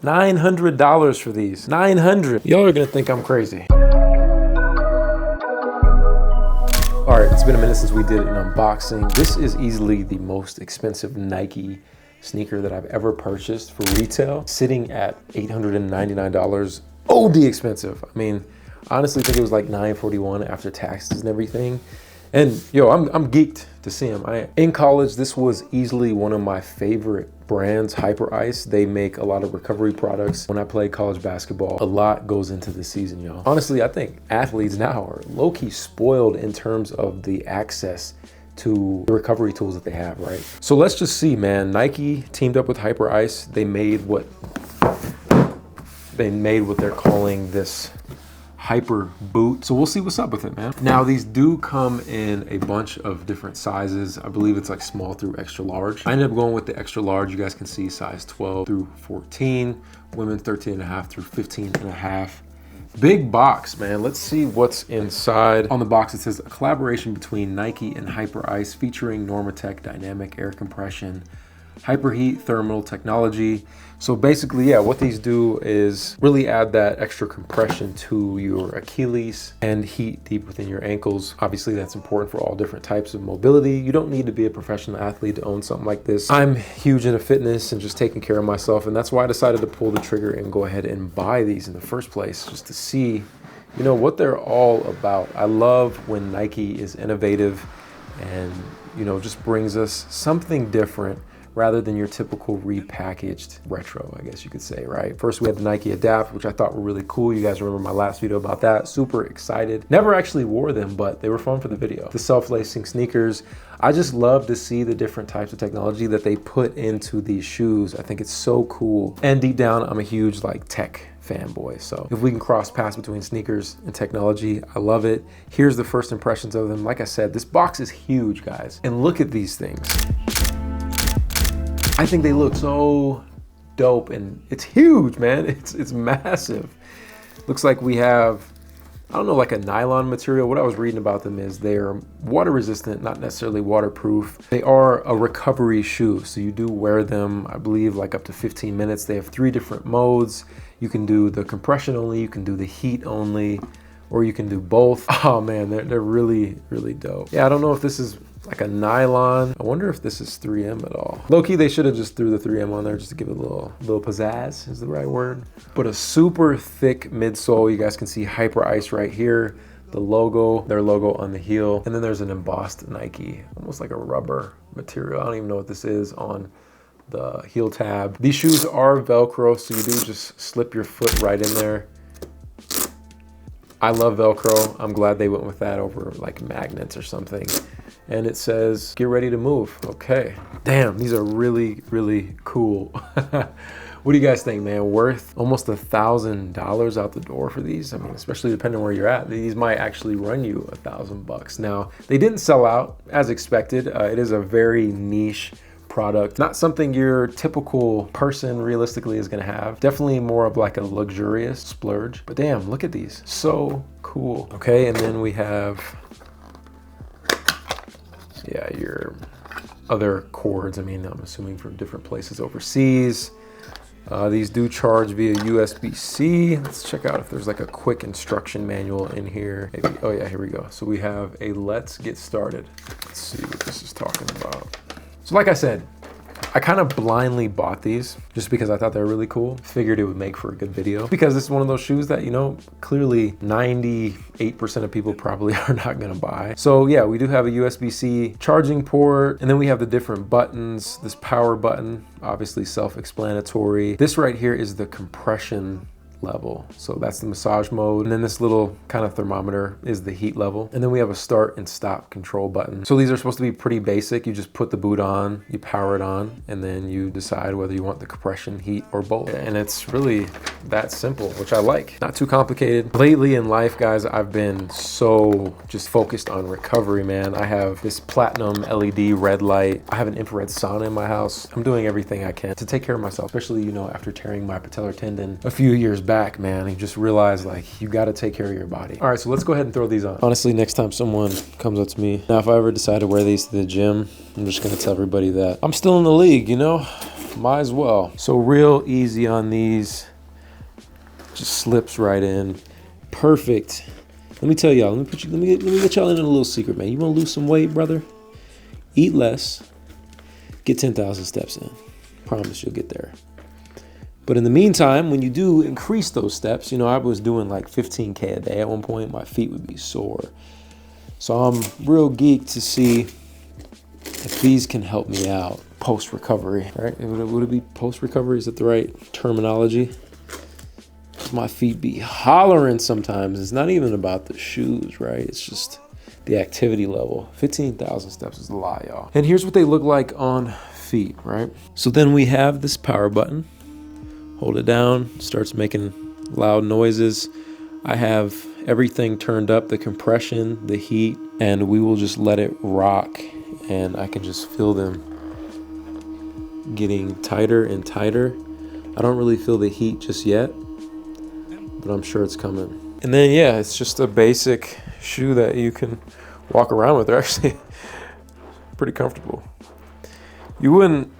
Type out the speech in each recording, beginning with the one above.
$900 for these. $900. Y'all are gonna think I'm crazy. All right, it's been a minute since we did an unboxing. This is easily the most expensive Nike sneaker that I've ever purchased for retail, sitting at $899. OD expensive. I mean, honestly, I think it was like $941 after taxes and everything. And yo, I'm geeked to see them. In college, this was easily one of my favorite brands, Hyperice. They make a lot of recovery products. When I played college basketball, a lot goes into the season, y'all. Honestly, I think athletes now are low-key spoiled in terms of the access to the recovery tools that they have, right? So let's just see, man. Nike teamed up with Hyperice. They made what they're calling this Hyper boot. So we'll see what's up with it, man. Now these do come in a bunch of different sizes. I believe it's like small through extra large. I ended up going with the extra large. You guys can see size 12 through 14, women 13.5 through 15.5. Big box, man. Let's see what's inside. On the box, it says a collaboration between Nike and Hyperice featuring Normatec dynamic air compression, hyperheat thermal technology. So basically, yeah, what these do is really add that extra compression to your Achilles and heat deep within your ankles. Obviously, that's important for all different types of mobility. You don't need to be a professional athlete to own something like this. I'm huge into fitness and just taking care of myself, and that's why I decided to pull the trigger and go ahead and buy these in the first place, just to see, you know, what they're all about. I love when Nike is innovative and, you know, just brings us something different rather than your typical repackaged retro, I guess you could say, right? First, we had the Nike Adapt, which I thought were really cool. You guys remember my last video about that. Super excited. Never actually wore them, but they were fun for the video. The self-lacing sneakers. I just love to see the different types of technology that they put into these shoes. I think it's so cool. And deep down, I'm a huge like tech fanboy. So if we can cross paths between sneakers and technology, I love it. Here's the first impressions of them. Like I said, this box is huge, guys. And look at these things. I think they look so dope, and it's huge, man. It's massive. Looks like we have, I don't know, like a nylon material. What I was reading about them is they're water resistant, not necessarily waterproof. They are a recovery shoe, so you do wear them, I believe, like up to 15 minutes. They have 3 different modes. You can do the compression only, you can do the heat only, or you can do both. Oh man, they're really, really dope. Yeah, I don't know if this is like a nylon. I wonder if this is 3M at all. Low-key, they should have just threw the 3M on there just to give it a little pizzazz is the right word. But a super thick midsole. You guys can see Hyperice right here. The logo, their logo on the heel. And then there's an embossed Nike, almost like a rubber material. I don't even know what this is on the heel tab. These shoes are Velcro, so you do just slip your foot right in there. I love Velcro. I'm glad they went with that over like magnets or something. And it says, get ready to move. Okay. Damn, these are really, really cool. What do you guys think, man? Worth almost $1,000 out the door for these? I mean, especially depending on where you're at, these might actually run you $1,000. Now, they didn't sell out as expected. It is a very niche product. Not something your typical person realistically is gonna have. Definitely more of like a luxurious splurge. But damn, look at these. So cool. Okay, and then we have, yeah, your other cords. I mean, I'm assuming from different places overseas. These do charge via USB-C. Let's check out if there's like a quick instruction manual in here. Maybe, oh yeah, here we go. So we have a let's get started. Let's see what this is talking about. So like I said, I kind of blindly bought these just because I thought they were really cool. Figured it would make for a good video because it's one of those shoes that, you know, clearly 98% of people probably are not gonna buy. So yeah, we do have a USB-C charging port, and then we have the different buttons. This power button, obviously self-explanatory. This right here is the compression level. So that's the massage mode. And then this little kind of thermometer is the heat level. And then we have a start and stop control button. So these are supposed to be pretty basic. You just put the boot on, you power it on, and then you decide whether you want the compression, heat, or both. And it's really that simple, which I like. Not too complicated. Lately in life, guys, I've been so just focused on recovery, man. I have this platinum LED red light. I have an infrared sauna in my house. I'm doing everything I can to take care of myself, especially, you know, after tearing my patellar tendon a few years back, man. You just realize like you got to take care of your body. All right, so let's go ahead and throw these on. Honestly, next time someone comes up to me, now if I ever decide to wear these to the gym, I'm just gonna tell everybody that I'm still in the league, you know? might as well. So real easy on these, just slips right in. Perfect. Let me tell y'all, let me let y'all in a little secret, man. You wanna lose some weight, brother? Eat less, get 10,000 steps in. Promise you'll get there. But in the meantime, when you do increase those steps, you know, I was doing like 15K a day at one point. My feet would be sore. So I'm real geeked to see if these can help me out post-recovery, right? Would it be post-recovery? Is that the right terminology? My feet be hollering sometimes. It's not even about the shoes, right? It's just the activity level. 15,000 steps is a lot, y'all. And here's what they look like on feet, right? So then we have this power button. Hold it down, starts making loud noises. I have everything turned up, the compression, the heat, and we will just let it rock, and I can just feel them getting tighter and tighter. I don't really feel the heat just yet, but I'm sure it's coming. And then, yeah, it's just a basic shoe that you can walk around with. They're actually pretty comfortable. You wouldn't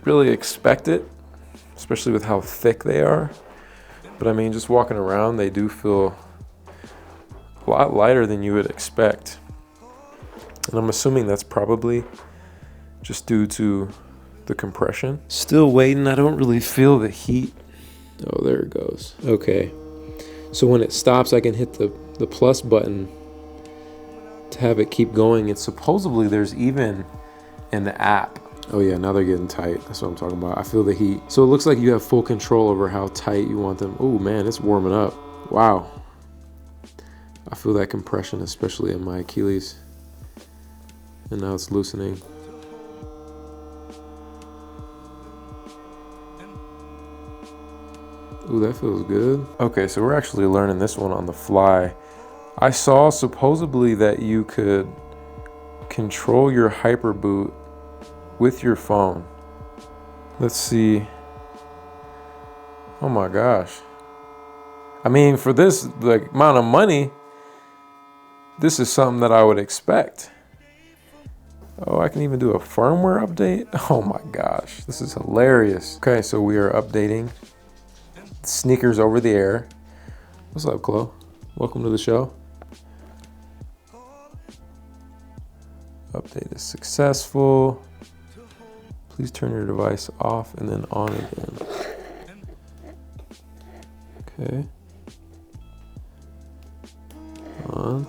really expect it, especially with how thick they are. But I mean, just walking around, they do feel a lot lighter than you would expect. And I'm assuming that's probably just due to the compression. Still waiting, I don't really feel the heat. Oh, there it goes. Okay. So when it stops, I can hit the plus button to have it keep going. And supposedly there's even an app. Oh yeah, now they're getting tight. That's what I'm talking about. I feel the heat. So it looks like you have full control over how tight you want them. Oh man, it's warming up. Wow. I feel that compression, especially in my Achilles. And now it's loosening. Ooh, that feels good. Okay, so we're actually learning this one on the fly. I saw supposedly that you could control your hyper boot with your phone. Let's see. Oh my gosh. I mean, for this like amount of money, this is something that I would expect. Oh, I can even do a firmware update. Oh my gosh, this is hilarious. Okay, so we are updating sneakers over the air. What's up, Chloe? Welcome to the show. Update is successful. Please turn your device off and then on again. Okay. On.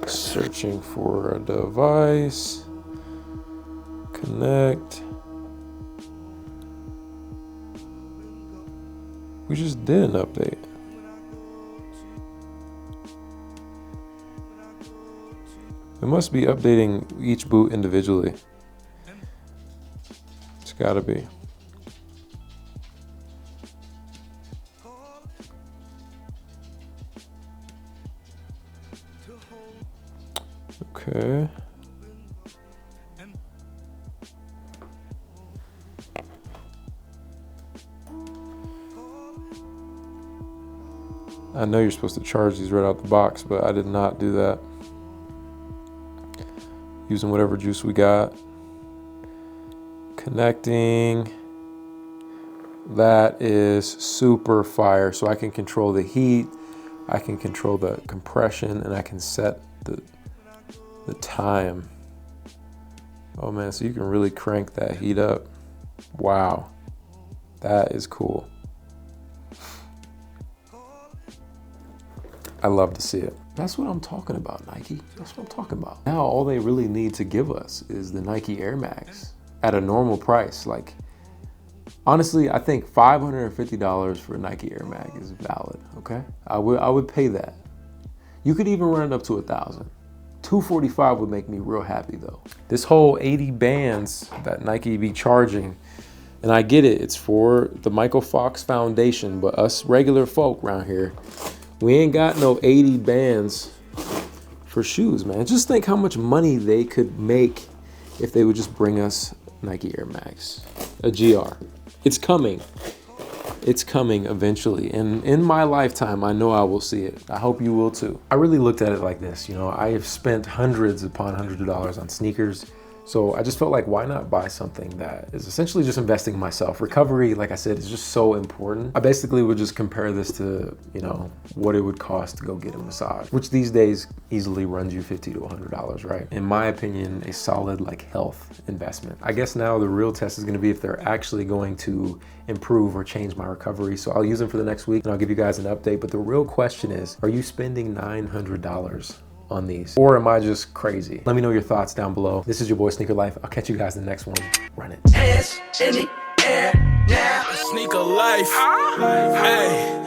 Searching for a device. Connect. We just did an update. It must be updating each boot individually. It's gotta be. Okay. I know you're supposed to charge these right out the box, but I did not do that. Using whatever juice we got. Connecting. That is super fire. So I can control the heat, I can control the compression, and I can set the time. Oh man, so you can really crank that heat up. Wow, that is cool. I love to see it. That's what I'm talking about, Nike. That's what I'm talking about. Now all they really need to give us is the Nike Air Max at a normal price. Like, honestly, I think $550 for a Nike Air Max is valid, okay? I would pay that. You could even run it up to 1,000. $245 would make me real happy though. This whole 80 bands that Nike be charging, and I get it, it's for the Michael Fox Foundation, but us regular folk around here, we ain't got no 80 bands for shoes, man. Just think how much money they could make if they would just bring us Nike Air Max, a GR. It's coming. It's coming eventually. And in my lifetime, I know I will see it. I hope you will too. I really looked at it like this. You know, I have spent hundreds upon hundreds of dollars on sneakers, So I just felt like, why not buy something that is essentially just investing in myself? Recovery, like I said, is just so important. I basically would just compare this to, you know, what it would cost to go get a massage, which these days easily runs you $50 to $100, right? In my opinion, a solid like health investment. I guess now the real test is gonna be if they're actually going to improve or change my recovery. So I'll use them for the next week and I'll give you guys an update. But the real question is, are you spending $900 on these, or am I just crazy? Let me know your thoughts down below. This is your boy Sneaker Life. I'll catch you guys in the next one. Run it. Hands in the air now. Sneaker life. Hey.